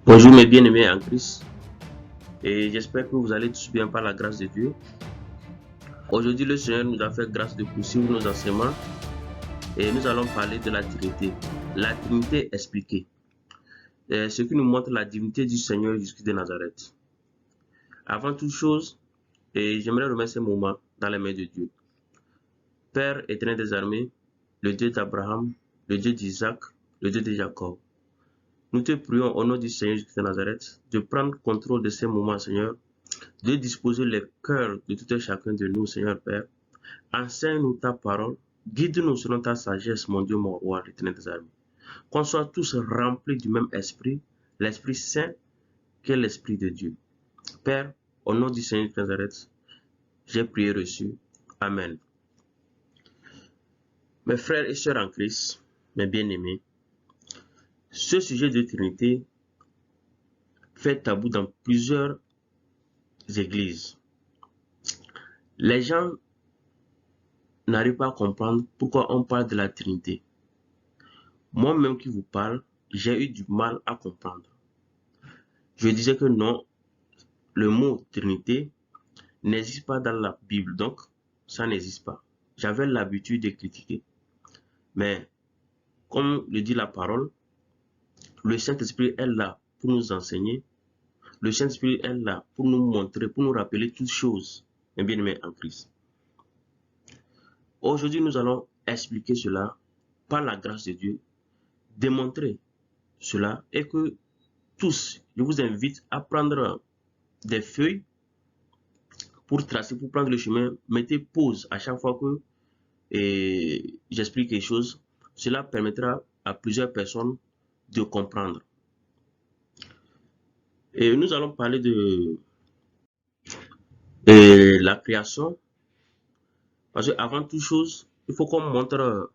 Bonjour mes bien-aimés en Christ, et j'espère que vous allez tous bien par la grâce de Dieu. Aujourd'hui, le Seigneur nous a fait grâce de poursuivre nos enseignements et nous allons parler de la Trinité. La Trinité expliquée, ce qui nous montre la divinité du Seigneur Jésus de Nazareth. Avant toute chose, j'aimerais remettre ce moment dans les mains de Dieu. Père éternel des armées, le Dieu d'Abraham, le Dieu d'Isaac, le Dieu de Jacob. Nous te prions au nom du Seigneur Jésus de Nazareth de prendre contrôle de ces moments, Seigneur, de disposer les cœurs de tout un chacun de nous, Seigneur Père. Enseigne-nous ta parole, guide-nous selon ta sagesse, mon Dieu, mon roi, l'éternel des armées. Qu'on soit tous remplis du même esprit, l'Esprit Saint, qui est l'Esprit de Dieu. Père, au nom du Seigneur de Nazareth, j'ai prié reçu. Amen. Mes frères et sœurs en Christ, mes bien-aimés, ce sujet de Trinité fait tabou dans plusieurs églises. Les gens n'arrivent pas à comprendre pourquoi on parle de la Trinité. Moi-même qui vous parle, j'ai eu du mal à comprendre. Je disais que non, le mot Trinité n'existe pas dans la Bible, donc ça n'existe pas. J'avais l'habitude de critiquer. Mais comme le dit la parole, le Saint-Esprit est là pour nous enseigner. Le Saint-Esprit est là pour nous montrer, pour nous rappeler toutes choses, mes bien-aimés en Christ. Aujourd'hui, nous allons expliquer cela par la grâce de Dieu, démontrer cela et que tous, je vous invite à prendre des feuilles pour tracer, pour prendre le chemin. Mettez pause à chaque fois que j'explique quelque chose. Cela permettra à plusieurs personnes de comprendre. Et nous allons parler de la création. Parce qu'avant toute chose, il faut qu'on montre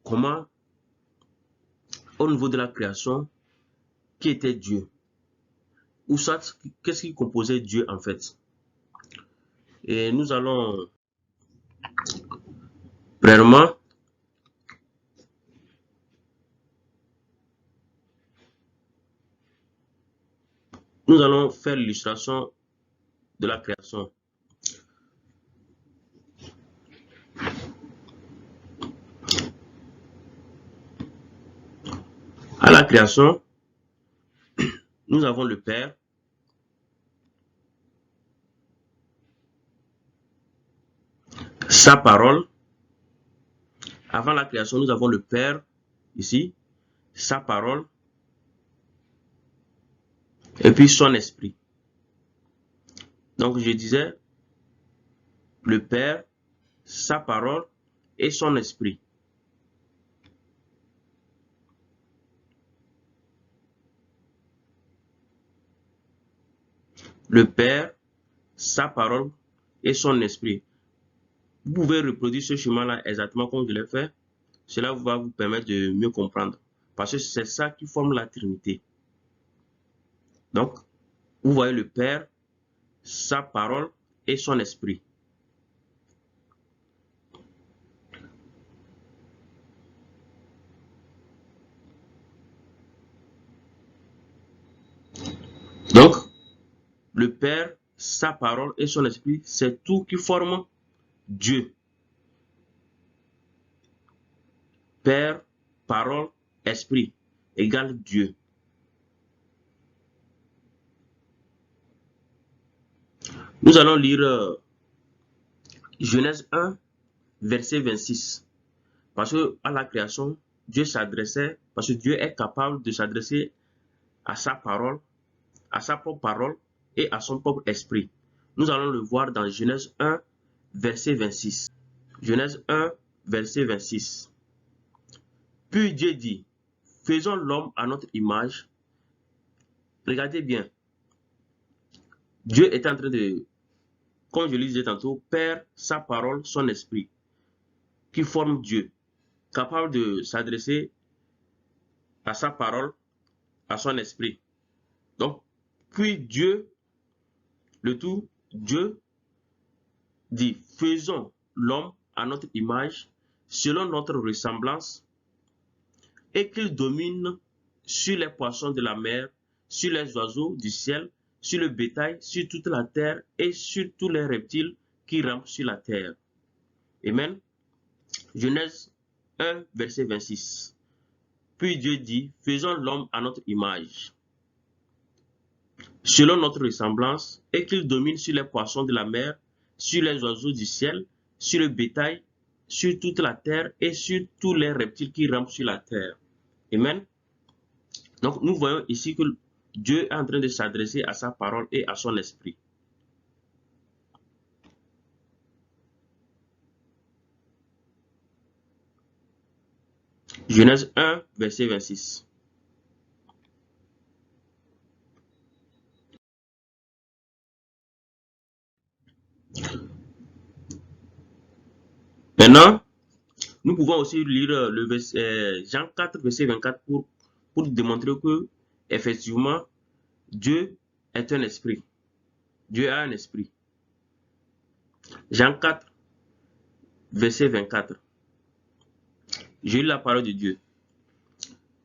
comment, au niveau de la création, qui était Dieu. Ou soit, qu'est-ce qui composait Dieu en fait. Et nous allons, premièrement, nous allons faire l'illustration de la création. À la création, nous avons le Père, sa parole. Avant la création, nous avons le Père, ici, sa parole, et puis son esprit. Donc, je disais, le Père, sa parole et son esprit. Le Père, sa parole et son esprit. Vous pouvez reproduire ce chemin-là exactement comme je l'ai fait. Cela va vous permettre de mieux comprendre. Parce que c'est ça qui forme la Trinité. Donc, vous voyez le Père, sa parole et son esprit. Donc, le Père, sa parole et son esprit, c'est tout qui forme Dieu. Père, parole, esprit égale Dieu. Nous allons lire Genèse 1, verset 26. Parce que à la création, Dieu s'adressait, parce que Dieu est capable de s'adresser à sa parole, à sa propre parole et à son propre esprit. Nous allons le voir dans Genèse 1, verset 26. Genèse 1, verset 26. Puis Dieu dit, faisons l'homme à notre image. Regardez bien. Dieu est en train de, comme je le disais tantôt, Père, sa parole, son esprit, qui forme Dieu, capable de s'adresser à sa parole, à son esprit. Donc, puis Dieu, le tout, Dieu dit, faisons l'homme à notre image, selon notre ressemblance, et qu'il domine sur les poissons de la mer, sur les oiseaux du ciel, sur le bétail, sur toute la terre et sur tous les reptiles qui rampent sur la terre. Amen. Genèse 1, verset 26. Puis Dieu dit, faisons l'homme à notre image, selon notre ressemblance, et qu'il domine sur les poissons de la mer, sur les oiseaux du ciel, sur le bétail, sur toute la terre et sur tous les reptiles qui rampent sur la terre. Amen. Donc nous voyons ici que Dieu est en train de s'adresser à sa parole et à son esprit. Genèse 1, verset 26. Maintenant, nous pouvons aussi lire le verset, Jean 4, verset 24 pour démontrer que, effectivement, Dieu est un esprit. Dieu a un esprit. Jean 4, verset 24. Je lis la parole de Dieu.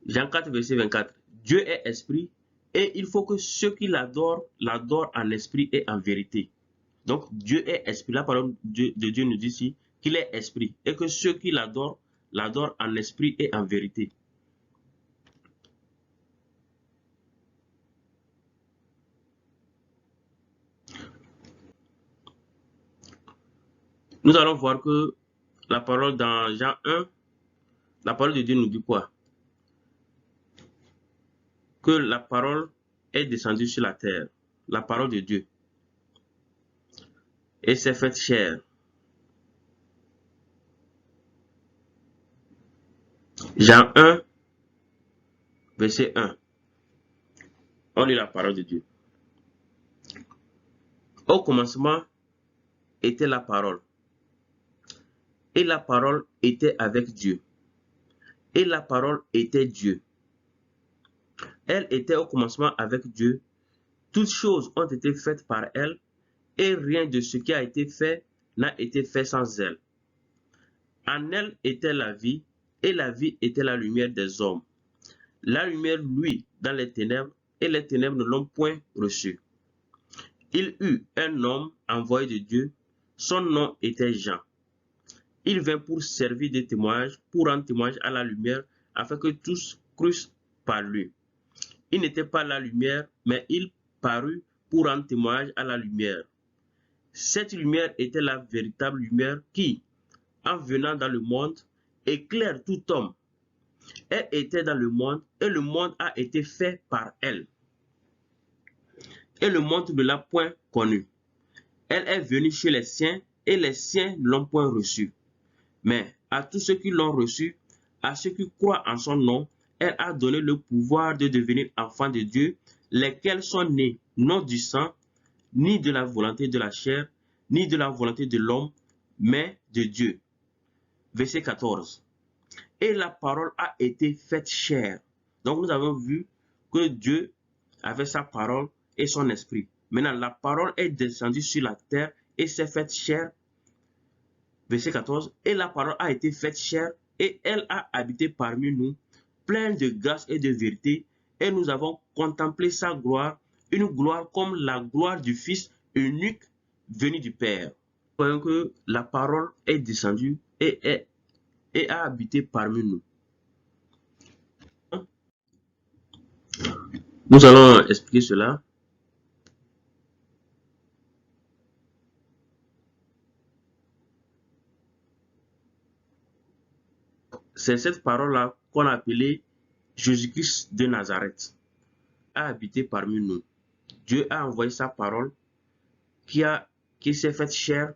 Jean 4, verset 24. Dieu est esprit et il faut que ceux qui l'adorent, l'adorent en esprit et en vérité. Donc, Dieu est esprit. La parole de Dieu nous dit ici qu'il est esprit et que ceux qui l'adorent, l'adorent en esprit et en vérité. Nous allons voir que la parole dans Jean 1, la parole de Dieu nous dit quoi? Que la parole est descendue sur la terre, la parole de Dieu, et s'est faite chair. Jean 1, verset 1. On lit la parole de Dieu. Au commencement était la parole, et la parole était avec Dieu, et la parole était Dieu. Elle était au commencement avec Dieu. Toutes choses ont été faites par elle, et rien de ce qui a été fait n'a été fait sans elle. En elle était la vie, et la vie était la lumière des hommes. La lumière luit dans les ténèbres, et les ténèbres ne l'ont point reçue. Il eut un homme envoyé de Dieu, son nom était Jean. Il vint pour servir de témoignage, pour rendre témoignage à la lumière, afin que tous crussent par lui. Il n'était pas la lumière, mais il parut pour rendre témoignage à la lumière. Cette lumière était la véritable lumière qui, en venant dans le monde, éclaire tout homme. Elle était dans le monde et le monde a été fait par elle. Et le monde ne l'a point connue. Elle est venue chez les siens et les siens ne l'ont point reçue. Mais à tous ceux qui l'ont reçue, à ceux qui croient en son nom, elle a donné le pouvoir de devenir enfants de Dieu, lesquels sont nés non du sang, ni de la volonté de la chair, ni de la volonté de l'homme, mais de Dieu. Verset 14. Et la parole a été faite chair. Donc nous avons vu que Dieu avait sa parole et son esprit. Maintenant, la parole est descendue sur la terre et s'est faite chair. Verset 14. Et la parole a été faite chair et elle a habité parmi nous, pleine de grâce et de vérité. Et nous avons contemplé sa gloire, une gloire comme la gloire du Fils unique venu du Père. Nous voyons que la parole est descendue et a habité parmi nous. Nous allons expliquer cela. C'est cette parole-là qu'on a appelée Jésus-Christ de Nazareth, a habité parmi nous. Dieu a envoyé sa parole qui s'est faite chair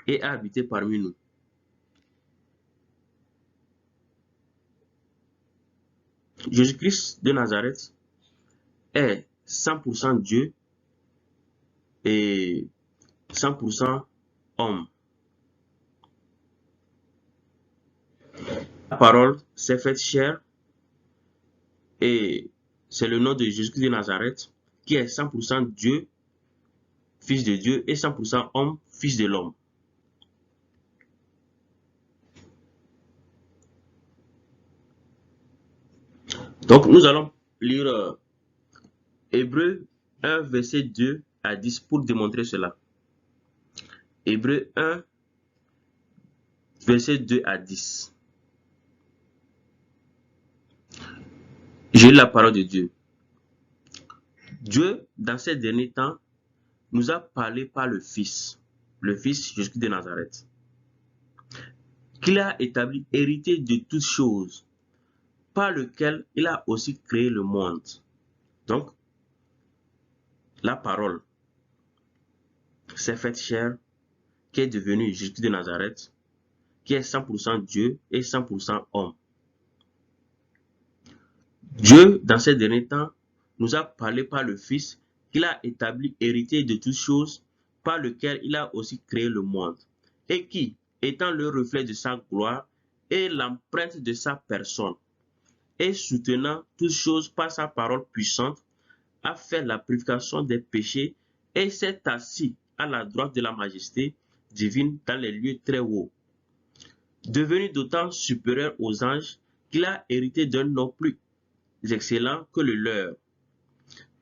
et a habité parmi nous. Jésus-Christ de Nazareth est 100% Dieu et 100% homme. La parole s'est faite chair et c'est le nom de Jésus-Christ de Nazareth qui est 100% Dieu, fils de Dieu, et 100% homme, fils de l'homme. Donc, nous allons lire Hébreux 1, verset 2 à 10 pour démontrer cela. Hébreux 1, verset 2 à 10. J'ai la parole de Dieu. Dieu, dans ces derniers temps, nous a parlé par le Fils Jésus de Nazareth, qu'il a établi héritier de toutes choses, par lequel il a aussi créé le monde. Donc, la parole s'est faite chair, qui est devenu Jésus de Nazareth, qui est 100% Dieu et 100% homme. Dieu, dans ces derniers temps, nous a parlé par le Fils, qu'il a établi héritier de toutes choses, par lequel il a aussi créé le monde, et qui, étant le reflet de sa gloire et l'empreinte de sa personne, et soutenant toutes choses par sa parole puissante, a fait la purification des péchés et s'est assis à la droite de la majesté divine dans les lieux très hauts, devenu d'autant supérieur aux anges qu'il a hérité d'un nom plus excellent que le leur.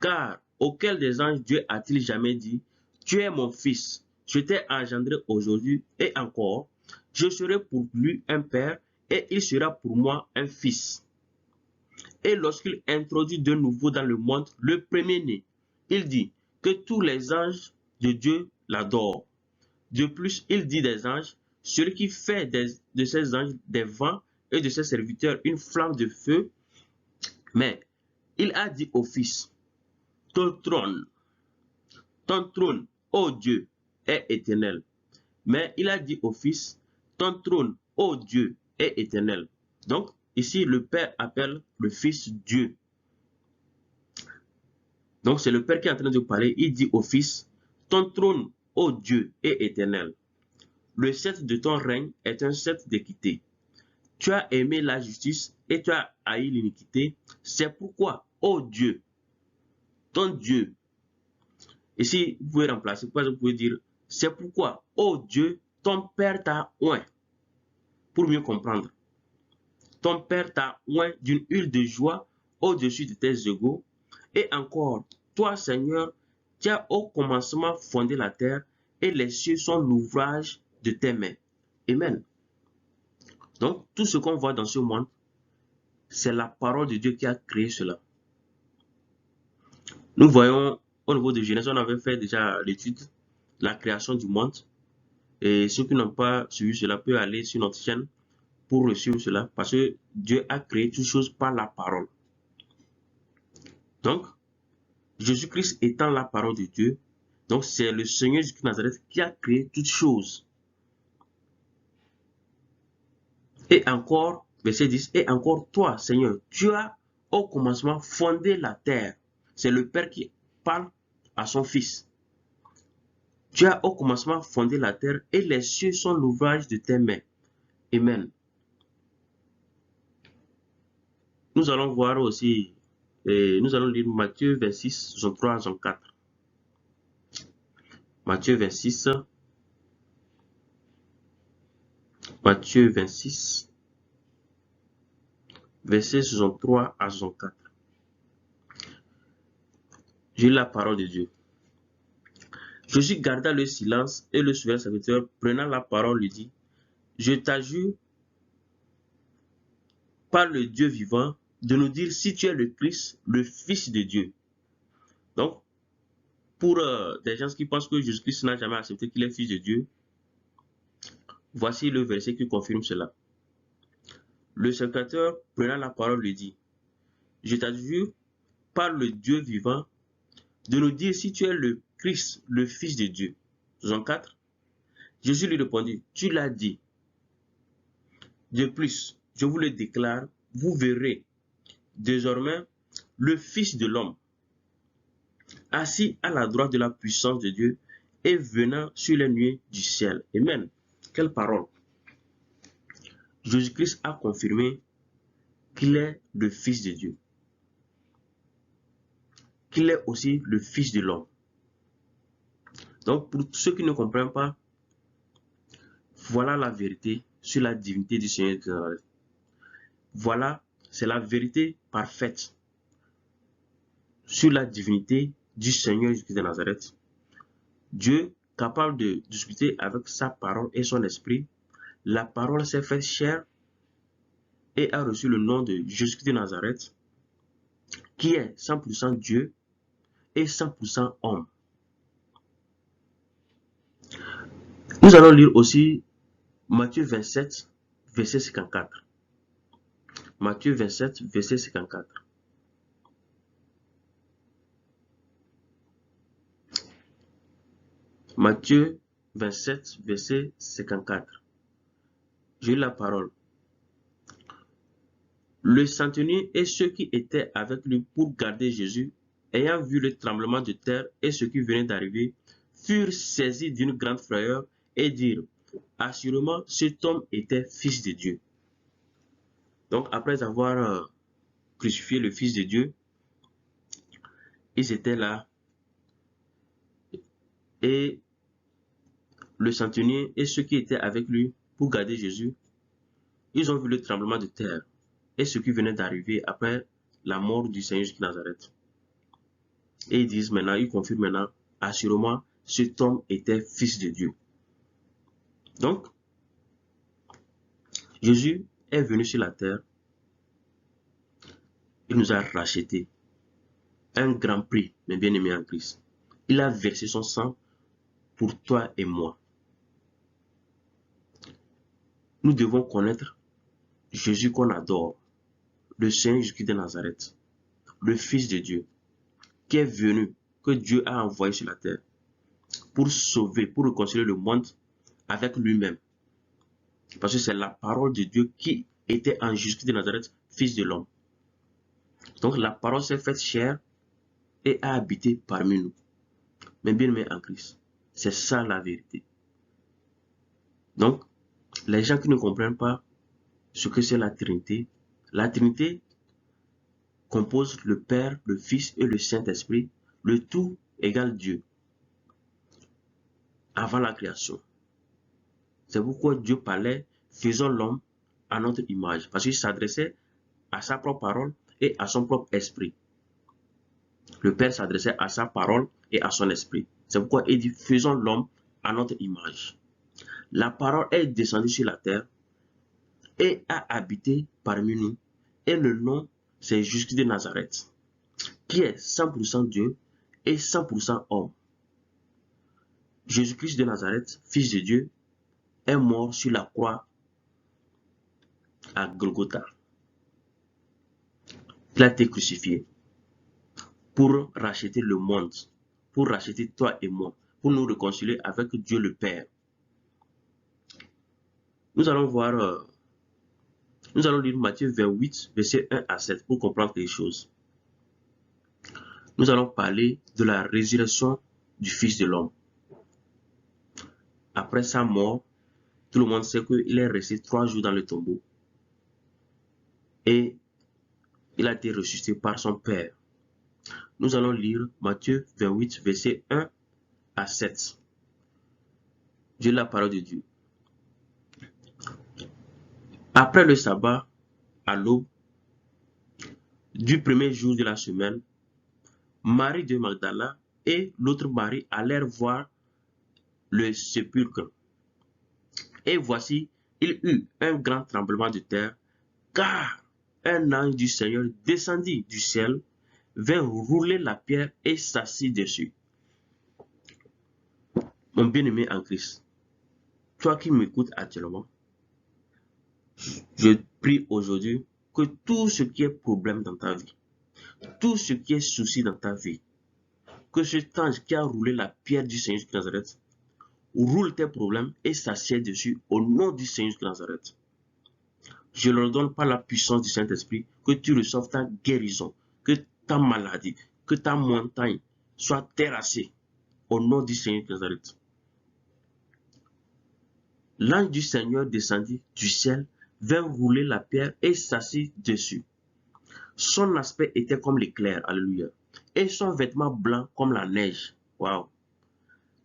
Car auquel des anges Dieu a-t-il jamais dit, tu es mon fils, je t'ai engendré aujourd'hui, et encore, je serai pour lui un père, et il sera pour moi un fils. Et lorsqu'il introduit de nouveau dans le monde le premier-né, il dit que tous les anges de Dieu l'adorent. De plus, il dit des anges, celui qui fait de ces anges des vents et de ses serviteurs une flamme de feu. Mais il a dit au Fils, ton trône, ô Dieu, est éternel. Mais il a dit au Fils, ton trône, ô Dieu, est éternel. Donc, ici, le Père appelle le Fils Dieu. Donc, c'est le Père qui est en train de parler. Il dit au Fils, ton trône, ô Dieu, est éternel. Le sceptre de ton règne est un sceptre d'équité. Tu as aimé la justice et tu as haï l'iniquité. C'est pourquoi, ô Dieu, ton Dieu. Ici, vous pouvez remplacer, vous pouvez dire, c'est pourquoi, ô Dieu, ton Père t'a oint. Pour mieux comprendre. Ton Père t'a oint d'une huile de joie au-dessus de tes égaux. Et encore, toi, Seigneur, tu as au commencement fondé la terre et les cieux sont l'ouvrage de tes mains. Amen. Donc, tout ce qu'on voit dans ce monde, c'est la parole de Dieu qui a créé cela. Nous voyons au niveau de Genèse, on avait fait déjà l'étude, la création du monde. Et ceux qui n'ont pas suivi cela peuvent aller sur notre chaîne pour suivre cela, parce que Dieu a créé toutes choses par la parole. Donc, Jésus-Christ étant la parole de Dieu, donc c'est le Seigneur Jésus de Nazareth qui a créé toutes choses. Et encore, verset 10, et encore toi, Seigneur, tu as au commencement fondé la terre. C'est le Père qui parle à son Fils. Tu as au commencement fondé la terre et les cieux sont l'ouvrage de tes mains. Amen. Nous allons voir aussi, nous allons lire Matthieu 26, 63 à 64. Matthieu 26, versets 63 à 64. J'ai la parole de Dieu. Jésus garda le silence et le souverain serviteur, prenant la parole, lui dit, je t'adjure par le Dieu vivant de nous dire si tu es le Christ, le Fils de Dieu. Donc, pour des gens qui pensent que Jésus-Christ n'a jamais accepté qu'il est Fils de Dieu, voici le verset qui confirme cela. Le serviteur, prenant la parole, lui dit, je t'adjure par le Dieu vivant de nous dire si tu es le Christ, le Fils de Dieu. 64. Jésus lui répondit, tu l'as dit. De plus, je vous le déclare, vous verrez désormais le Fils de l'homme assis à la droite de la puissance de Dieu et venant sur les nuées du ciel. Amen. Quelle parole. Jésus-Christ a confirmé qu'il est le Fils de Dieu. Qu'il est aussi le Fils de l'homme. Donc, pour ceux qui ne comprennent pas, voilà la vérité sur la divinité du Seigneur. Voilà c'est la vérité parfaite sur la divinité du Seigneur Jésus de Nazareth. Dieu, capable de discuter avec sa parole et son esprit, la parole s'est faite chair et a reçu le nom de Jésus de Nazareth, qui est 100% Dieu et 100% homme. Nous allons lire aussi Matthieu 27, verset 54. Matthieu 27, verset 54. Matthieu 27, verset 54. J'ai la parole. Le centenier et ceux qui étaient avec lui pour garder Jésus, ayant vu le tremblement de terre et ce qui venait d'arriver, furent saisis d'une grande frayeur et dirent, assurément, cet homme était fils de Dieu. Donc, après avoir crucifié le fils de Dieu, ils étaient là et le centenier et ceux qui étaient avec lui pour garder Jésus, ils ont vu le tremblement de terre et ce qui venait d'arriver après la mort du Seigneur Jésus de Nazareth. Et ils disent maintenant, ils confirment maintenant, assurément, cet homme était fils de Dieu. Donc, Jésus est venu sur la terre, il nous a rachetés un grand prix, mes bien-aimés en Christ. Il a versé son sang pour toi et moi. Nous devons connaître Jésus qu'on adore, le Seigneur Jésus de Nazareth, le Fils de Dieu, qui est venu, que Dieu a envoyé sur la terre, pour sauver, pour réconcilier le monde avec lui-même. Parce que c'est la parole de Dieu qui était en Jésus de Nazareth, Fils de l'homme. Donc la parole s'est faite chair et a habité parmi nous. Mais bien aimé en Christ, c'est ça la vérité. Donc, les gens qui ne comprennent pas ce que c'est la Trinité compose le Père, le Fils et le Saint-Esprit, le tout égale Dieu, avant la création. C'est pourquoi Dieu parlait, faisons l'homme à notre image, parce qu'il s'adressait à sa propre parole et à son propre esprit. Le Père s'adressait à sa parole et à son esprit. C'est pourquoi il dit, faisons l'homme à notre image. La parole est descendue sur la terre et a habité parmi nous. Et le nom, c'est Jésus de Nazareth, qui est 100% Dieu et 100% homme. Jésus-Christ de Nazareth, Fils de Dieu, est mort sur la croix à Golgotha. Il a été crucifié pour racheter le monde, pour racheter toi et moi, pour nous réconcilier avec Dieu le Père. Nous allons voir, nous allons lire Matthieu 28, verset 1 à 7 pour comprendre les choses. Nous allons parler de la résurrection du Fils de l'homme. Après sa mort, tout le monde sait qu'il est resté 3 jours dans le tombeau. Et il a été ressuscité par son Père. Nous allons lire Matthieu 28, verset 1 à 7. J'ai la parole de Dieu. Après le sabbat, à l'aube du premier jour de la semaine, Marie de Magdala et l'autre Marie allèrent voir le sépulcre. Et voici, il eut un grand tremblement de terre, car un ange du Seigneur descendit du ciel, vint rouler la pierre et s'assit dessus. Mon bien-aimé en Christ, toi qui m'écoutes actuellement, je prie aujourd'hui que tout ce qui est problème dans ta vie, tout ce qui est souci dans ta vie, que cet ange qui a roulé la pierre du Seigneur de Nazareth roule tes problèmes et s'assied dessus au nom du Seigneur de Nazareth. Je leur donne par la puissance du Saint-Esprit que tu reçoives ta guérison, que ta maladie, que ta montagne soit terrassée au nom du Seigneur de Nazareth. L'ange du Seigneur descendit du ciel, vint rouler la pierre et s'assit dessus. Son aspect était comme l'éclair, alléluia, et son vêtement blanc comme la neige. Waouh!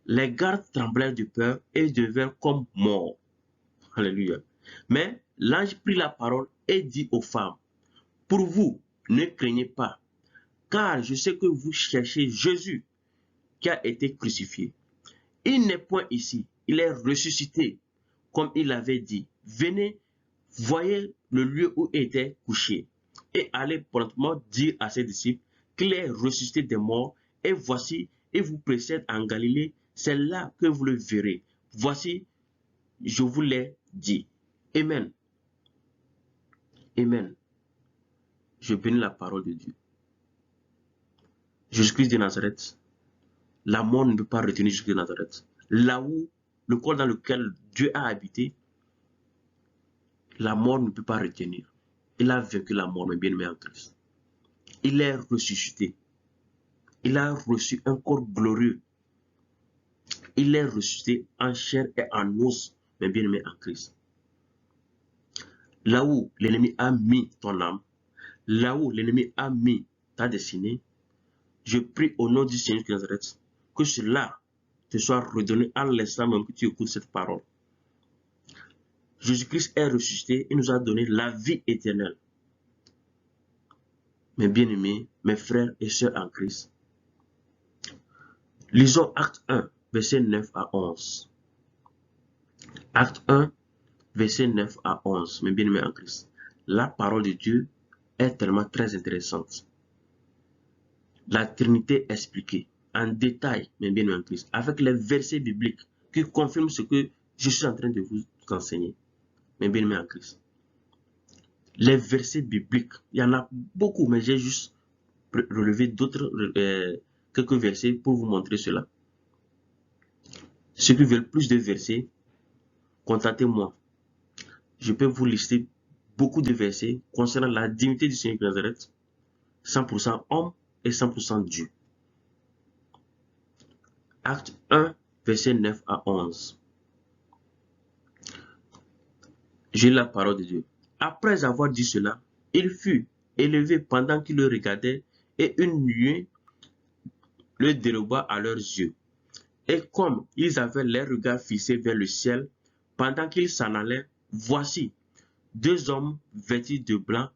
Les gardes tremblèrent de peur et devinrent comme morts. Alléluia. Mais l'ange prit la parole et dit aux femmes, Pour vous, ne craignez pas, car je sais que vous cherchez Jésus qui a été crucifié. Il n'est point ici, il est ressuscité, comme il avait dit. Venez, voyez le lieu où il était couché, et allez promptement dire à ses disciples qu'il est ressuscité des morts, et voici, il vous précède en Galilée, c'est là que vous le verrez. Voici, je vous l'ai dit. Amen. Amen. Je bénis la parole de Dieu. Jésus-Christ de Nazareth, la mort ne peut pas retenir Jésus-Christ de Nazareth. Là où, le corps dans lequel Dieu a habité, la mort ne peut pas retenir. Il a vaincu la mort, mes bien-aimés en Christ. Il est ressuscité. Il a reçu un corps glorieux. Il est ressuscité en chair et en os, mes bien-aimés en Christ. Là où l'ennemi a mis ton âme, là où l'ennemi a mis ta destinée, je prie au nom du Seigneur de Nazareth que cela te soit redonné à l'instant même que tu écoutes cette parole. Jésus-Christ est ressuscité et nous a donné la vie éternelle. Mes bien-aimés, mes frères et sœurs en Christ, lisons Acte 1, verset 9 à 11. Acte 1, verset 9 à 11, mes bien-aimés en Christ. La parole de Dieu est tellement très intéressante. La Trinité expliquée en détail, mes bien-aimés en Christ, avec les versets bibliques qui confirment ce que je suis en train de vous enseigner, mes bien-aimés en Christ. Les versets bibliques, il y en a beaucoup, mais j'ai juste relevé d'autres, quelques versets pour vous montrer cela. Ceux qui veulent plus de versets, contactez-moi. Je peux vous lister beaucoup de versets concernant la divinité du Seigneur de Nazareth, 100% homme et 100% Dieu. Acte 1, verset 9 à 11. J'ai la parole de Dieu. Après avoir dit cela, il fut élevé pendant qu'il le regardait, et une nuée le déroba à leurs yeux. Et comme ils avaient les regards fixés vers le ciel, pendant qu'ils s'en allaient, voici, deux hommes vêtus de blanc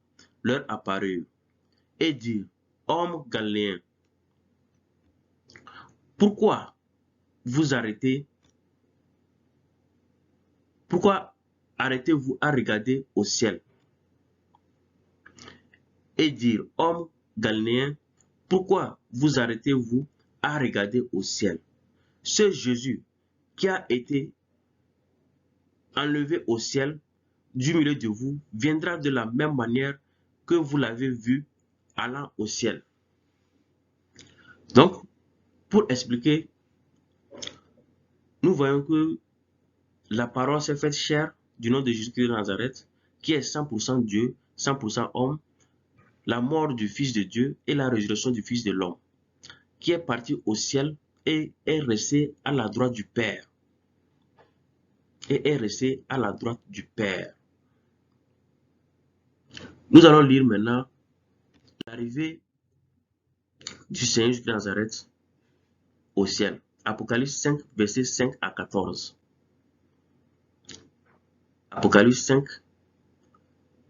leur apparurent, et dirent, hommes galiléens, pourquoi vous arrêtez, pourquoi arrêtez-vous à regarder au ciel? Et dire, hommes galiléens, pourquoi vous arrêtez-vous à regarder au ciel? Ce Jésus qui a été enlevé au ciel du milieu de vous viendra de la même manière que vous l'avez vu allant au ciel. Donc, pour expliquer, nous voyons que la parole s'est faite chair du nom de Jésus-Christ de Nazareth, qui est 100% Dieu, 100% homme, la mort du Fils de Dieu et la résurrection du Fils de l'homme, qui est parti au ciel et est resté à la droite du Père. Et est resté à la droite du Père. Nous allons lire maintenant l'arrivée du Seigneur Jésus de Nazareth au ciel. Apocalypse 5, versets 5 à 14. Apocalypse 5,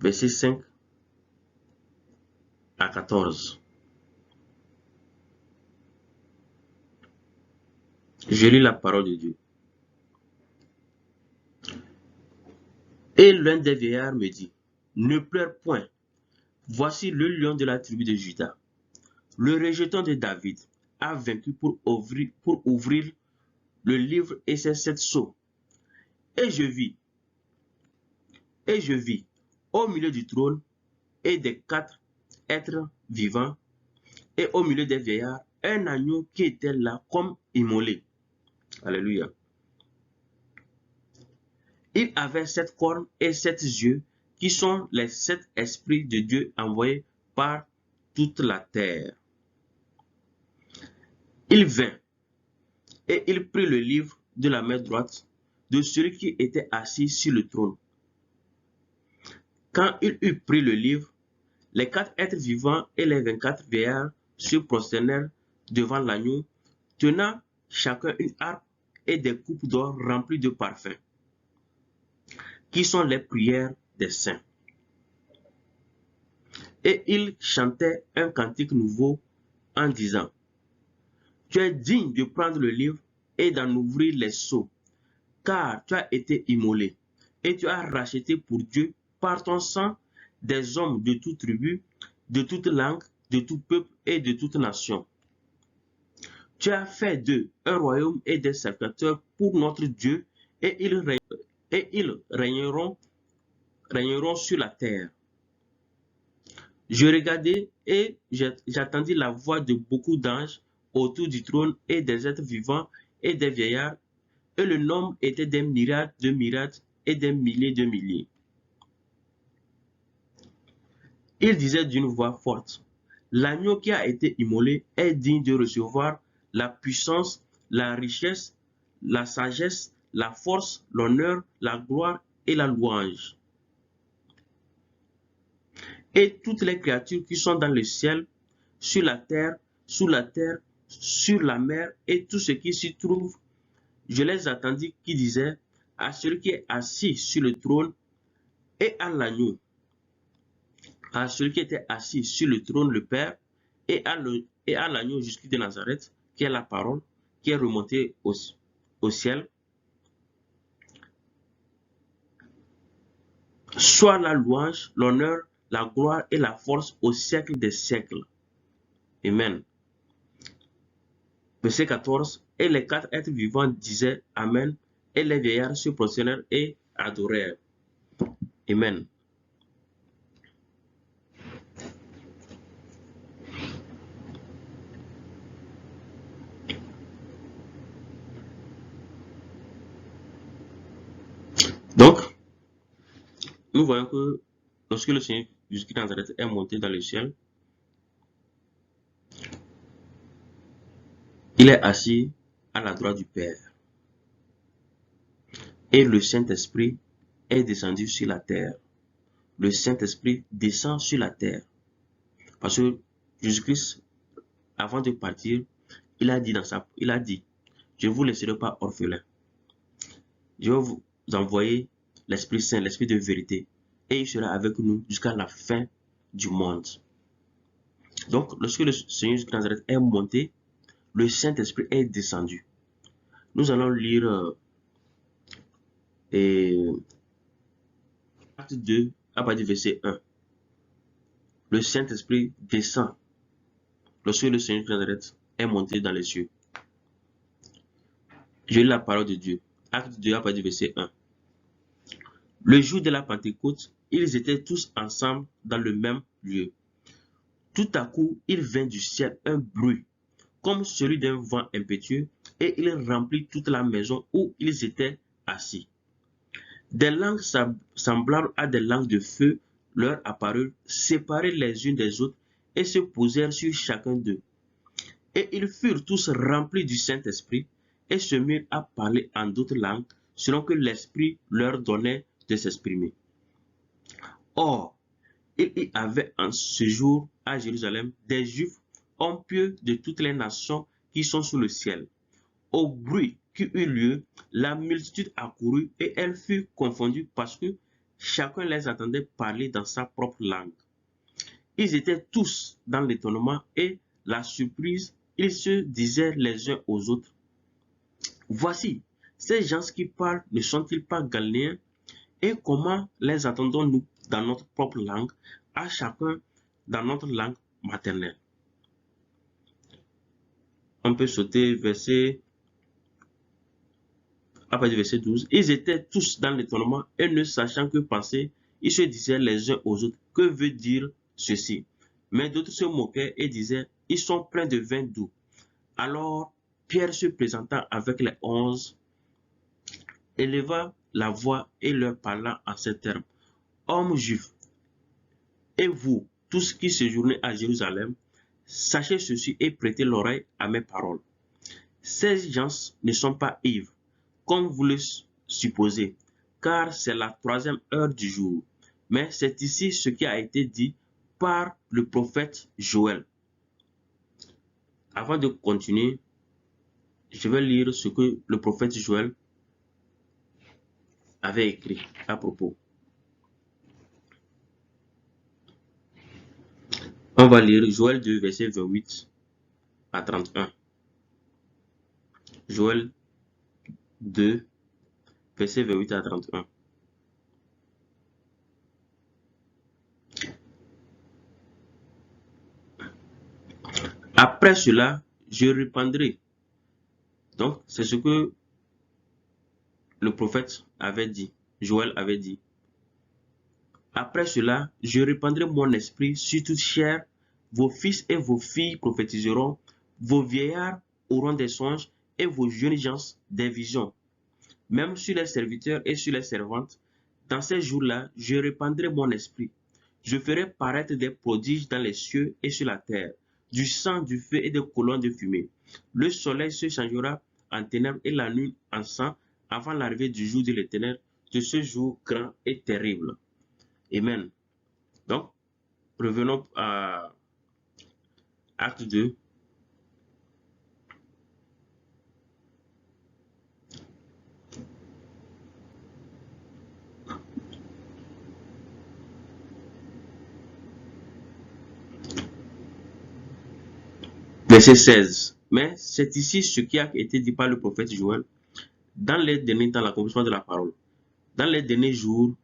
versets 5 à 14. Je lis la parole de Dieu. Et l'un des vieillards me dit, ne pleure point, voici le lion de la tribu de Juda, le rejeton de David, a vaincu pour ouvrir le livre et ses 7 sceaux. Et je vis au milieu du trône et des 4 êtres vivants, et au milieu des vieillards, un agneau qui était là comme immolé. Alléluia. Il avait 7 cornes et 7 yeux, qui sont les 7 esprits de Dieu envoyés par toute la terre. Il vint et il prit le livre de la main droite de celui qui était assis sur le trône. Quand il eut pris le livre, les 4 êtres vivants et les 24 vieillards se prosternèrent devant l'agneau, tenant chacun une harpe et des coupes d'or remplies de parfums, qui sont les prières des saints. Et il chantait un cantique nouveau en disant, tu es digne de prendre le livre et d'en ouvrir les sceaux, car tu as été immolé et tu as racheté pour Dieu par ton sang des hommes de toute tribu, de toute langue, de tout peuple et de toute nation. Tu as fait d'eux un royaume et des serviteurs pour notre Dieu, et ils régneront sur la terre. Je regardai et j'attendis la voix de beaucoup d'anges autour du trône et des êtres vivants et des vieillards, et le nombre était des myriades de myriades et des milliers de milliers. Il disait d'une voix forte, l'agneau qui a été immolé est digne de recevoir la puissance, la richesse, la sagesse, la force, l'honneur, la gloire et la louange. Et toutes les créatures qui sont dans le ciel, sur la terre, sous la terre, sur la mer et tout ce qui s'y trouve, je les attendis qui disaient à celui qui est assis sur le trône et à l'agneau, à celui qui était assis sur le trône, le Père, et à l'agneau Jésus de Nazareth, qui est la parole, qui est remontée au ciel, soit la louange, l'honneur, la gloire et la force au siècle des siècles. Amen. Verset 14. Et les quatre êtres vivants disaient Amen, et les vieillards se prosternèrent et adorèrent. Amen. Donc, nous voyons que lorsque le Seigneur Jésus-Christ de Nazareth est monté dans le ciel, il est assis à la droite du Père. Et le Saint-Esprit est descendu sur la terre. Le Saint-Esprit descend sur la terre. Parce que Jésus-Christ, avant de partir, il a dit, je ne vous laisserai pas orphelin. Je vais vous envoyer l'Esprit Saint, l'Esprit de vérité. Et il sera avec nous jusqu'à la fin du monde. Donc, lorsque le Seigneur Jésus de Nazareth est monté, le Saint-Esprit est descendu. Nous allons lire Acte 2, à partir du verset 1. Le Saint-Esprit descend lorsque le Seigneur de Nazareth est monté dans les cieux. Je lis la parole de Dieu. Acte 2, à partir du verset 1. Le jour de la Pentecôte, ils étaient tous ensemble dans le même lieu. Tout à coup, il vint du ciel un bruit, comme celui d'un vent impétueux, et il remplit toute la maison où ils étaient assis. Des langues semblables à des langues de feu leur apparurent, séparées les unes des autres, et se posèrent sur chacun d'eux. Et ils furent tous remplis du Saint-Esprit, et se mirent à parler en d'autres langues, selon que l'Esprit leur donnait de s'exprimer. Or, il y avait en ce jour à Jérusalem des Juifs, hommes pieux de toutes les nations qui sont sous le ciel. Au bruit qui eut lieu, la multitude accourut et elle fut confondue parce que chacun les entendait parler dans sa propre langue. Ils étaient tous dans l'étonnement et la surprise. Ils se disaient les uns aux autres, voici, ces gens qui parlent ne sont-ils pas galiléens? Et comment les entendons-nous dans notre propre langue, à chacun dans notre langue maternelle? On peut sauter à partir du verset 12. Ils étaient tous dans l'étonnement et ne sachant que penser, ils se disaient les uns aux autres, que veut dire ceci? Mais d'autres se moquaient et disaient, ils sont pleins de vin doux. Alors Pierre se présenta avec les 11, éleva la voix et leur parla en ces termes. Hommes juifs, et vous, tous qui séjournez à Jérusalem, sachez ceci et prêtez l'oreille à mes paroles. Ces gens ne sont pas ivres, comme vous le supposez, car c'est la 3e heure du jour. Mais c'est ici ce qui a été dit par le prophète Joël. Avant de continuer, je vais lire ce que le prophète Joël avait écrit à propos. On va lire Joël 2, verset 28 à 31. Joël 2, verset 28 à 31. Après cela, je répandrai. Donc, c'est ce que le prophète avait dit, Joël avait dit. Après cela, je répandrai mon esprit sur toute chair. Vos fils et vos filles prophétiseront, vos vieillards auront des songes et vos jeunes gens des visions. Même sur les serviteurs et sur les servantes, dans ces jours-là, je répandrai mon esprit. Je ferai paraître des prodiges dans les cieux et sur la terre, du sang, du feu et des colonnes de fumée. Le soleil se changera en ténèbres et la nuit en sang avant l'arrivée du jour de l'Éternel, de ce jour grand et terrible. Amen. Donc, revenons à Acte 2. Verset 16. Mais c'est ici ce qui a été dit par le prophète Joël dans les derniers temps, l'accomplissement de la parole. Dans les derniers jours,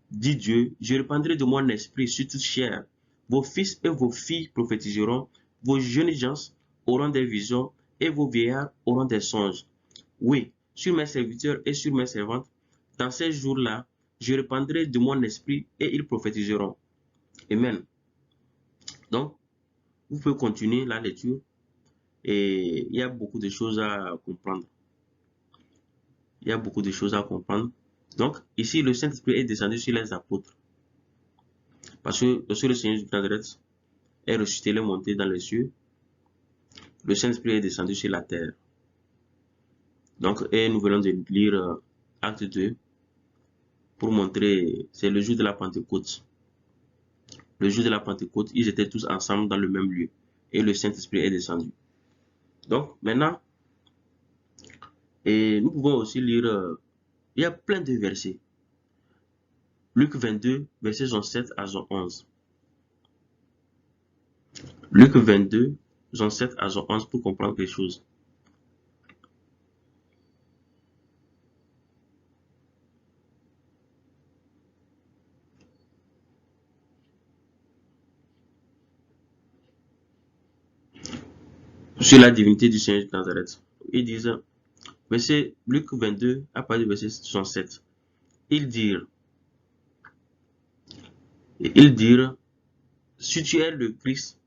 dit Dieu, je répandrai de mon esprit sur toute chair. Vos fils et vos filles prophétiseront, vos jeunes gens auront des visions et vos vieillards auront des songes. Oui, sur mes serviteurs et sur mes servantes, dans ces jours-là, je répandrai de mon esprit et ils prophétiseront. Amen. Donc, vous pouvez continuer la lecture et il y a beaucoup de choses à comprendre. Il y a beaucoup de choses à comprendre. Donc, ici, le Saint-Esprit est descendu sur les apôtres. Parce que lorsque le Seigneur du Nazareth est ressuscité, il est monté dans les cieux, le Saint-Esprit est descendu sur la terre. Donc, et nous venons de lire Acte 2 pour montrer, c'est le jour de la Pentecôte. Le jour de la Pentecôte, ils étaient tous ensemble dans le même lieu et le Saint-Esprit est descendu. Donc, maintenant, et nous pouvons aussi lire, il y a plein de versets. Luc 22, versets 7 à 11. Luc 22, 7 à 11 pour comprendre quelque chose. Sur la divinité du Seigneur de Nazareth. Ils disent, verset Luc 22, à partir du verset 67. Ils dirent, si tu es le Christ,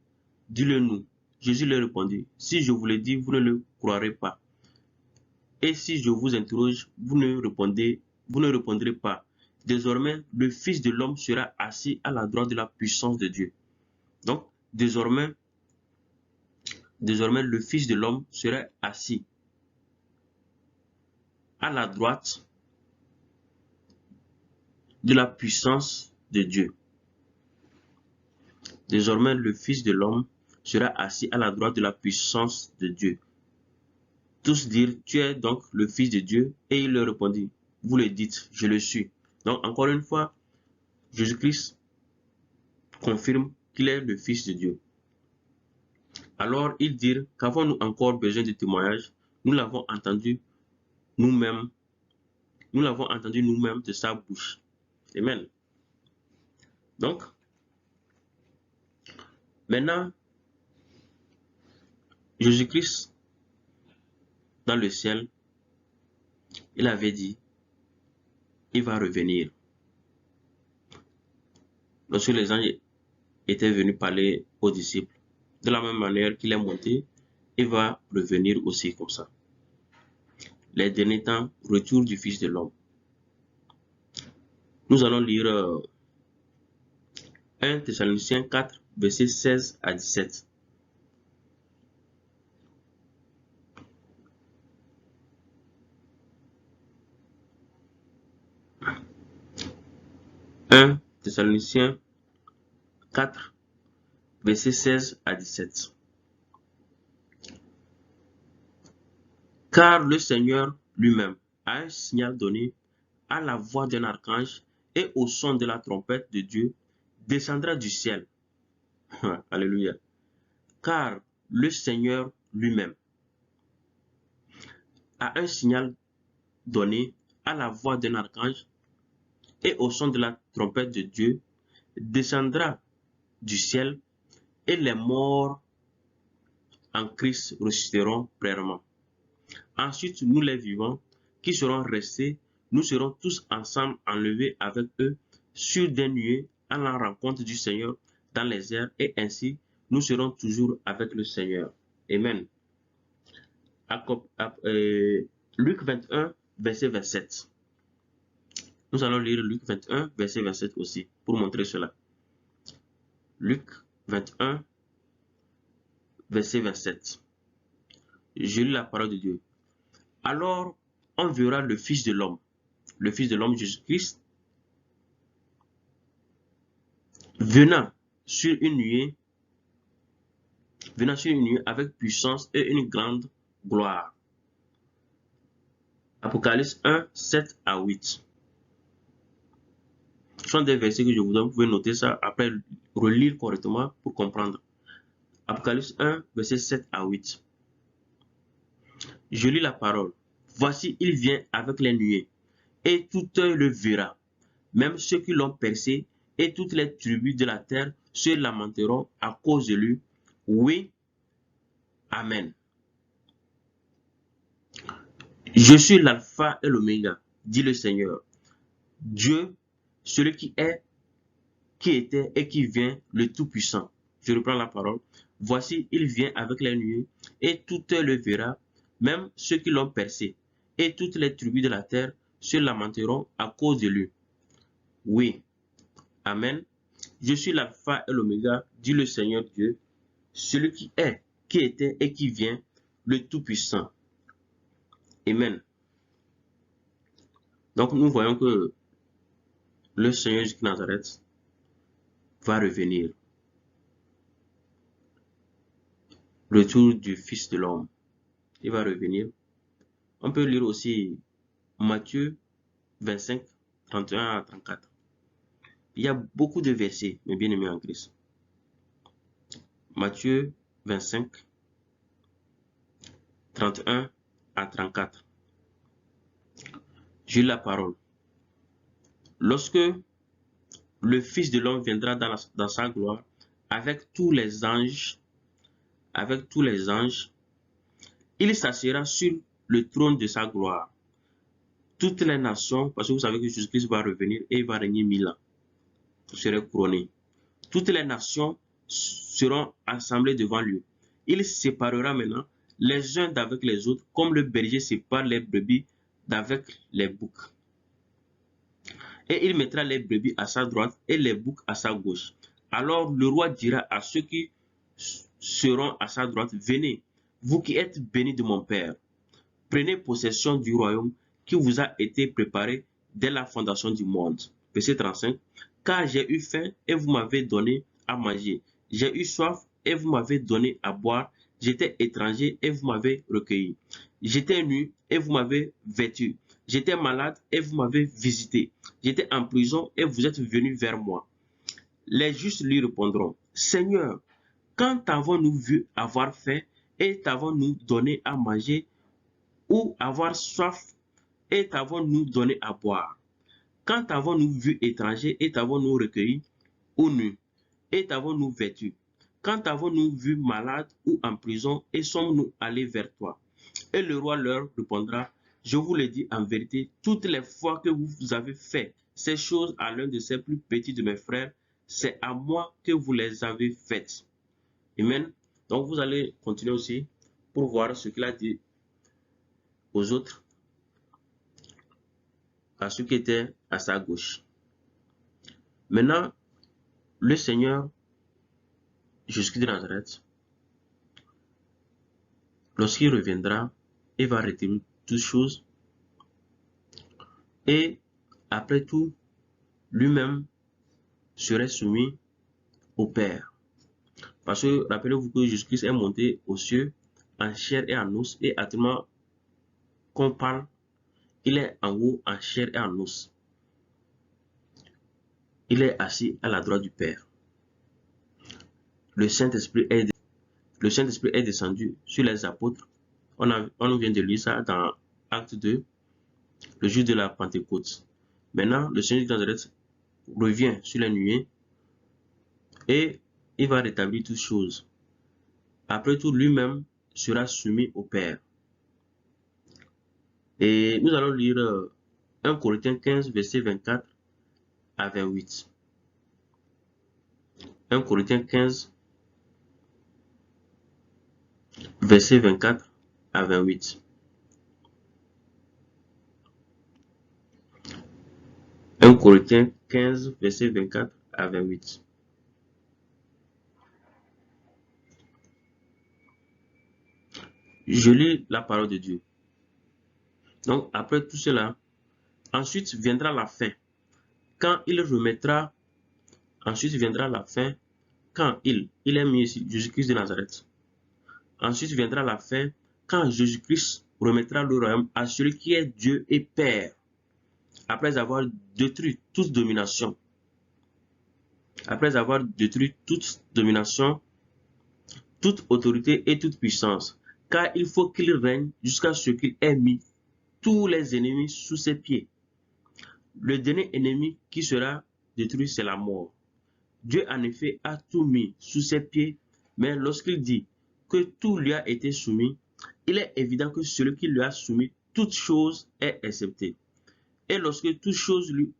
dis-le nous. Jésus leur répondit, si je vous le dis, vous ne le croirez pas. Et si je vous interroge, vous ne répondrez pas. Désormais, le Fils de l'homme sera assis à la droite de la puissance de Dieu. Donc, désormais, le Fils de l'homme sera assis à la droite de la puissance de Dieu. Désormais, le Fils de l'homme sera assis à la droite de la puissance de Dieu. Tous dirent, tu es donc le Fils de Dieu. Et il leur répondit, vous le dites, je le suis. Donc, encore une fois, Jésus-Christ confirme qu'il est le Fils de Dieu. Alors ils dirent, qu'avons-nous encore besoin de témoignage? Nous l'avons entendu nous-mêmes. Nous l'avons entendu nous-mêmes de sa bouche. Amen. Donc, maintenant, Jésus-Christ, dans le ciel, il avait dit, il va revenir. Lorsque les anges étaient venus parler aux disciples, de la même manière qu'il est monté, il va revenir aussi comme ça. Les derniers temps, retour du Fils de l'homme. Nous allons lire 1 Thessaloniciens 4, versets 16 à 17. « 1 Thessaloniciens 4, versets 16 à 17. Car le Seigneur lui-même a un signal donné à la voix d'un archange et au son de la trompette de Dieu descendra du ciel. Alléluia. Car le Seigneur lui-même a un signal donné à la voix d'un archange et au son de la trompette de Dieu descendra du ciel et les morts en Christ ressusciteront premièrement. Ensuite, nous les vivants qui serons restés, nous serons tous ensemble enlevés avec eux sur des nuées à la rencontre du Seigneur dans les airs et ainsi nous serons toujours avec le Seigneur. Amen. Luc 21, verset 27. Nous allons lire Luc 21, verset 27 aussi pour montrer cela. Luc 21, verset 27. Je lis la parole de Dieu. Alors, on verra le Fils de l'homme Jésus-Christ, venant sur une nuée avec puissance et une grande gloire. Apocalypse 1, 7 à 8. Ce sont des versets que je vous donne, vous pouvez noter ça, après relire correctement pour comprendre. Apocalypse 1, verset 7 à 8. Je lis la parole. Voici, il vient avec les nuées, et tout œil le verra, même ceux qui l'ont percé, et toutes les tribus de la terre se lamenteront à cause de lui. Oui, Amen. Je suis l'alpha et l'oméga, dit le Seigneur, Dieu, celui qui est, qui était et qui vient, le Tout-Puissant. Je reprends la parole. Voici, il vient avec les nuées, et tout œil le verra, même ceux qui l'ont percé, et toutes les tribus de la terre se lamenteront à cause de lui. Oui, Amen. Je suis l'alpha et l'oméga, dit le Seigneur Dieu, celui qui est, qui était et qui vient, le Tout-Puissant. Amen. Donc nous voyons que le Seigneur Jésus de Nazareth va revenir. Retour du Fils de l'homme. Il va revenir. On peut lire aussi Matthieu 25, 31 à 34. Il y a beaucoup de versets, mes bien-aimés en Christ. Matthieu 25, 31 à 34. J'ai la parole. Lorsque le Fils de l'homme viendra dans sa gloire avec tous les anges, il s'assiera sur le trône de sa gloire. Toutes les nations, parce que vous savez que Jésus-Christ va revenir et il va régner 1000 ans. Vous serez couronné. Toutes les nations seront assemblées devant lui. Il séparera maintenant les uns d'avec les autres, comme le berger sépare les brebis d'avec les boucs. Et il mettra les brebis à sa droite et les boucs à sa gauche. Alors le roi dira à ceux qui seront à sa droite, venez, vous qui êtes bénis de mon Père, prenez possession du royaume qui vous a été préparé dès la fondation du monde. Verset 35. Car j'ai eu faim et vous m'avez donné à manger. J'ai eu soif et vous m'avez donné à boire. J'étais étranger et vous m'avez recueilli. J'étais nu et vous m'avez vêtu. J'étais malade et vous m'avez visité. J'étais en prison et vous êtes venus vers moi. Les justes lui répondront, Seigneur, quand avons-nous vu avoir faim et t'avons-nous donné à manger, ou avoir soif et t'avons-nous donné à boire? Quand avons-nous vu étranger et t'avons-nous recueilli, ou nu et t'avons-nous vêtu? Quand avons-nous vu malade ou en prison et sommes-nous allés vers toi? Et le roi leur répondra, je vous le dis en vérité, toutes les fois que vous avez fait ces choses à l'un de ces plus petits de mes frères, c'est à moi que vous les avez faites. Amen. Donc vous allez continuer aussi pour voir ce qu'il a dit aux autres, à ceux qui étaient à sa gauche. Maintenant, le Seigneur Jésus-Christ de Nazareth, lorsqu'il reviendra, il va retirer toutes choses et après tout, lui-même serait soumis au Père. Parce que rappelez-vous que Jésus-Christ est monté aux cieux en chair et en os, et actuellement qu'on parle, il est en haut en chair et en os. Il est assis à la droite du Père. le Saint-Esprit est descendu sur les apôtres. On vient de lire ça dans Acte 2, le jour de la Pentecôte. Maintenant, le Seigneur de Nazareth revient sur les nuées et il va rétablir toutes choses. Après tout, lui-même sera soumis au Père. Et nous allons lire 1 Corinthiens 15, verset 24 à 28. 1 Corinthiens 15, verset 24 à 28. 1 Corinthiens 15, verset 24 à 28. Je lis la parole de Dieu. Donc, après tout cela, ensuite viendra la fin. Quand il remettra, ensuite viendra la fin, quand il est mis ici, Jésus-Christ de Nazareth. Ensuite viendra la fin, quand Jésus-Christ remettra le royaume à celui qui est Dieu et Père, après avoir détruit toute domination. Après avoir détruit toute domination, toute autorité et toute puissance. Car il faut qu'il règne jusqu'à ce qu'il ait mis tous les ennemis sous ses pieds. Le dernier ennemi qui sera détruit, c'est la mort. Dieu, en effet, a tout mis sous ses pieds, mais lorsqu'il dit que tout lui a été soumis, il est évident que celui qui lui a soumis toute chose est accepté. Et lorsque toutes choses lui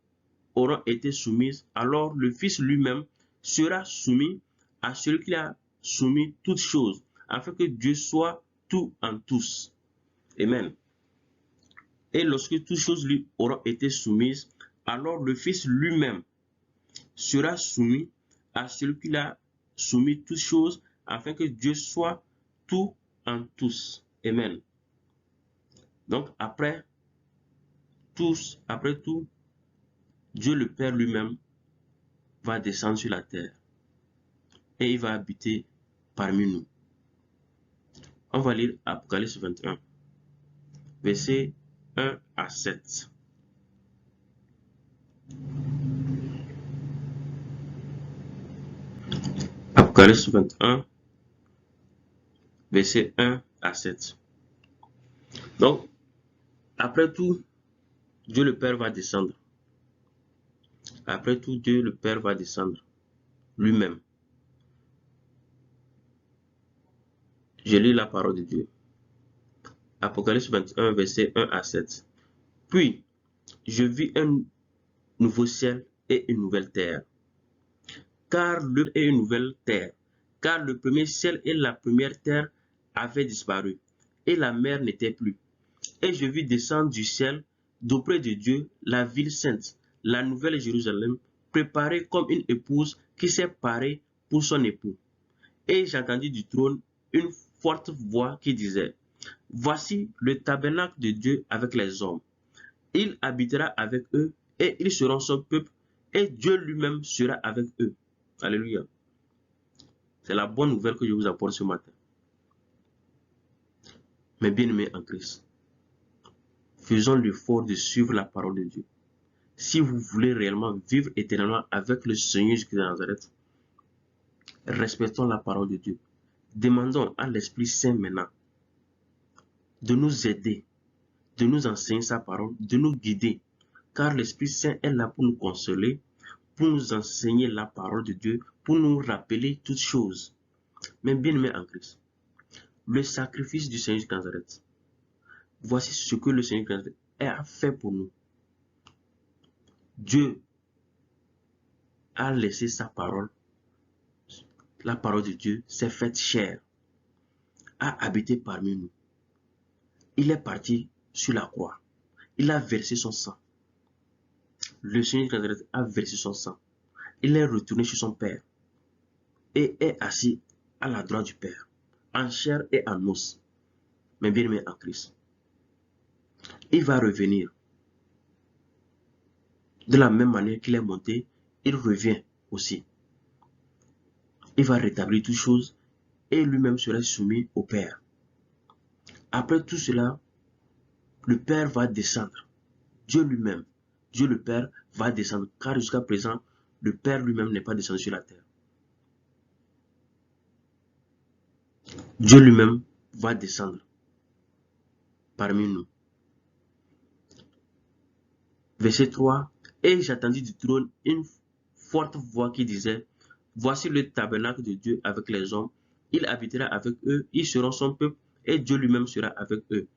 auront été soumises, alors le Fils lui-même sera soumis à celui qui a soumis toutes choses, afin que Dieu soit tout en tous. Amen. Et lorsque toutes choses lui auront été soumises, alors le Fils lui-même sera soumis à celui qui a soumis toutes choses, afin que Dieu soit tout en tous. Amen. Donc après tout, Dieu le Père lui-même va descendre sur la terre et il va habiter parmi nous. On va lire Apocalypse 21, versets 1 à 7. Apocalypse 21, versets 1 à 7. Donc, après tout, Dieu le Père va descendre. Après tout, Dieu le Père va descendre lui-même. Je lis la parole de Dieu. Apocalypse 21, versets 1 à 7. Puis, je vis un nouveau ciel et une nouvelle terre. Car le premier ciel et la première terre avaient disparu, et la mer n'était plus. Et je vis descendre du ciel, d'auprès de Dieu, la ville sainte, la nouvelle Jérusalem, préparée comme une épouse qui s'est parée pour son époux. Et j'entendis du trône une forte voix qui disait, voici le tabernacle de Dieu avec les hommes. Il habitera avec eux, et ils seront son peuple, et Dieu lui-même sera avec eux. Alléluia. C'est la bonne nouvelle que je vous apporte ce matin. Mes bien-aimés en Christ, faisons l'effort de suivre la parole de Dieu. Si vous voulez réellement vivre éternellement avec le Seigneur Jésus de Nazareth, respectons la parole de Dieu. Demandons à l'Esprit Saint maintenant de nous aider, de nous enseigner sa parole, de nous guider. Car l'Esprit Saint est là pour nous consoler, pour nous enseigner la parole de Dieu, pour nous rappeler toutes choses. Mais bien-aimés en Christ, le sacrifice du Seigneur de Nazareth, voici ce que le Seigneur de Nazareth a fait pour nous. Dieu a laissé sa parole. La parole de Dieu s'est faite chair, a habité parmi nous. Il est parti sur la croix. Il a versé son sang. Le Seigneur de Nazareth a versé son sang. Il est retourné chez son Père et est assis à la droite du Père, en chair et en os, mais bien aimé en Christ. Il va revenir. De la même manière qu'il est monté, il revient aussi. Il va rétablir toutes choses et lui-même sera soumis au Père. Après tout cela, le Père va descendre. Dieu lui-même, Dieu le Père va descendre, car jusqu'à présent, le Père lui-même n'est pas descendu sur la terre. Dieu lui-même va descendre parmi nous. Verset 3. Et j'entendis du trône une forte voix qui disait, voici le tabernacle de Dieu avec les hommes. Il habitera avec eux, ils seront son peuple, et Dieu lui-même sera avec eux.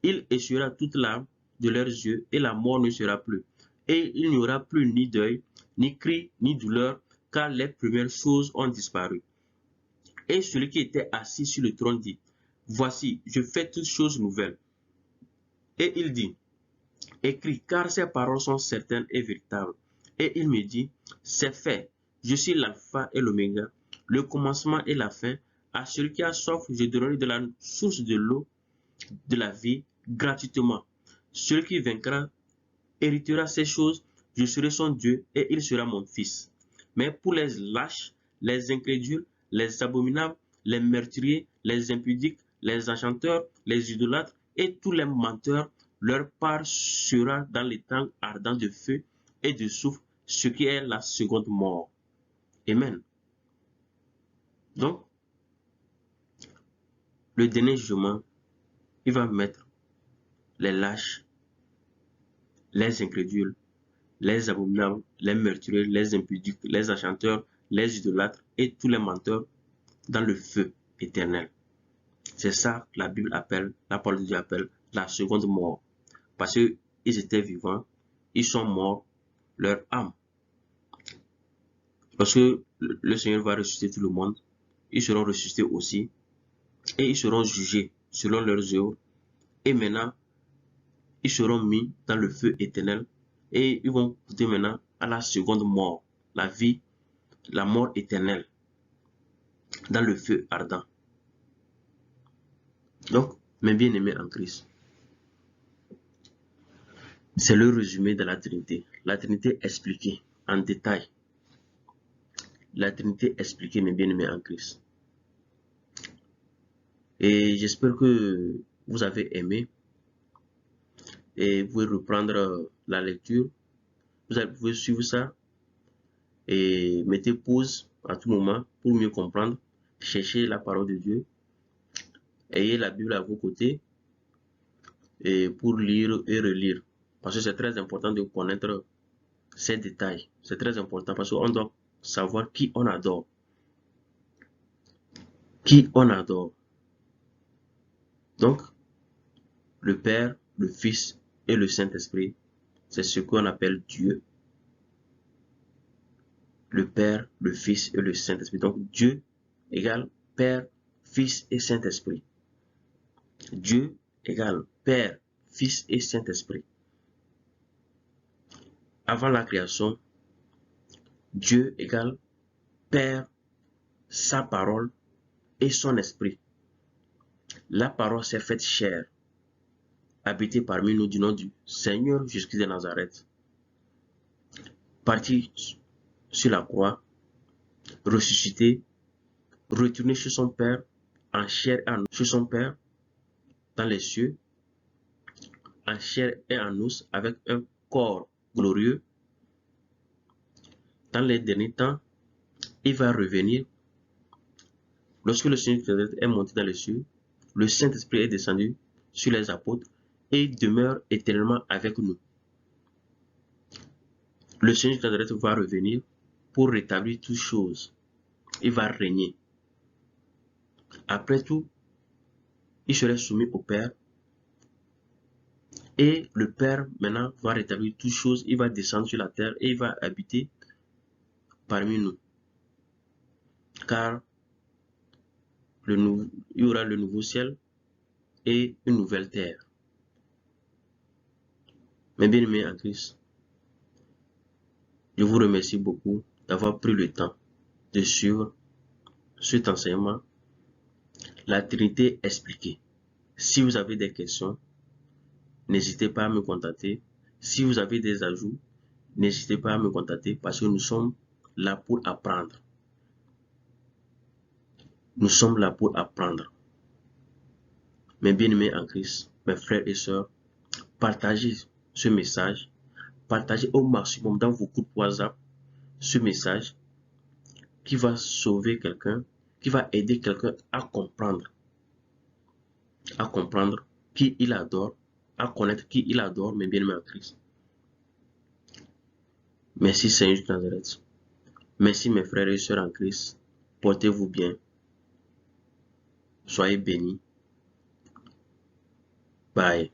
Il essuiera toute larme de leurs yeux, et la mort ne sera plus. Et il n'y aura plus ni deuil, ni cri, ni douleur, car les premières choses ont disparu. Et celui qui était assis sur le trône dit, voici, je fais toutes choses nouvelles. Et il dit, écris, car ces paroles sont certaines et véritables. Et il me dit, c'est fait, je suis l'alpha et l'oméga, le commencement et la fin. À celui qui a soif, je donnerai de la source de l'eau de la vie gratuitement. Celui qui vaincra héritera ces choses, je serai son Dieu et il sera mon fils. Mais pour les lâches, les incrédules, les abominables, les meurtriers, les impudiques, les enchanteurs, les idolâtres et tous les menteurs, leur part sera dans les temps ardents de feu et de soufre, ce qui est la seconde mort. Amen. Donc, le dernier jugement, il va mettre les lâches, les incrédules, les abominables, les meurtriers, les impudiques, les enchanteurs, les idolâtres et tous les menteurs dans le feu éternel. C'est ça que la Bible appelle, la parole de Dieu appelle la seconde mort. Parce qu'ils étaient vivants, ils sont morts, leur âme. Lorsque le Seigneur va ressusciter tout le monde, ils seront ressuscités aussi et ils seront jugés selon leurs œuvres. Et maintenant, ils seront mis dans le feu éternel et ils vont goûter maintenant à la seconde mort, la vie, la mort éternelle, dans le feu ardent. Donc, mes bien-aimés en Christ, c'est le résumé de la Trinité. La Trinité expliquée en détail. La Trinité expliquée, mes bien-aimés en Christ. Et j'espère que vous avez aimé. Et vous pouvez reprendre la lecture. Vous pouvez suivre ça. Et mettez pause à tout moment pour mieux comprendre. Cherchez la parole de Dieu. Ayez la Bible à vos côtés. Et pour lire et relire. Parce que c'est très important de connaître ces détails. C'est très important parce qu'on doit savoir qui on adore. Qui on adore. Donc, le Père, le Fils et le Saint-Esprit, c'est ce qu'on appelle Dieu. Le Père, le Fils et le Saint-Esprit. Donc, Dieu égale Père, Fils et Saint-Esprit. Dieu égale Père, Fils et Saint-Esprit. Avant la création, Dieu égale Père, sa parole et son esprit. La parole s'est faite chair, habitée parmi nous du nom du Seigneur Jésus de Nazareth. Parti sur la croix, ressuscité, retourné chez son Père, en chair et en os, chez son Père, dans les cieux, en chair et en os, avec un corps glorieux. Dans les derniers temps, il va revenir. Lorsque le Seigneur est monté dans les cieux, le Saint-Esprit est descendu sur les apôtres et il demeure éternellement avec nous. Le Seigneur va revenir pour rétablir toutes choses. Il va régner. Après tout, il serait soumis au Père. Et le Père, maintenant, va rétablir toutes choses. Il va descendre sur la terre et il va habiter parmi nous. Car il y aura le nouveau ciel et une nouvelle terre. Mes bien-aimés en Christ, je vous remercie beaucoup d'avoir pris le temps de suivre cet enseignement, la Trinité expliquée. Si vous avez des questions, n'hésitez pas à me contacter. Si vous avez des ajouts, n'hésitez pas à me contacter parce que nous sommes là pour apprendre. Nous sommes là pour apprendre. Mes bien-aimés en Christ, mes frères et sœurs, partagez ce message. Partagez au maximum dans vos groupes WhatsApp ce message qui va sauver quelqu'un, qui va aider quelqu'un à comprendre à comprendre qui il adore, à connaître qui il adore, mais bien aimé en Christ. Merci Seigneur de Nazareth. Merci mes frères et sœurs en Christ. Portez-vous bien. Soyez bénis. Bye.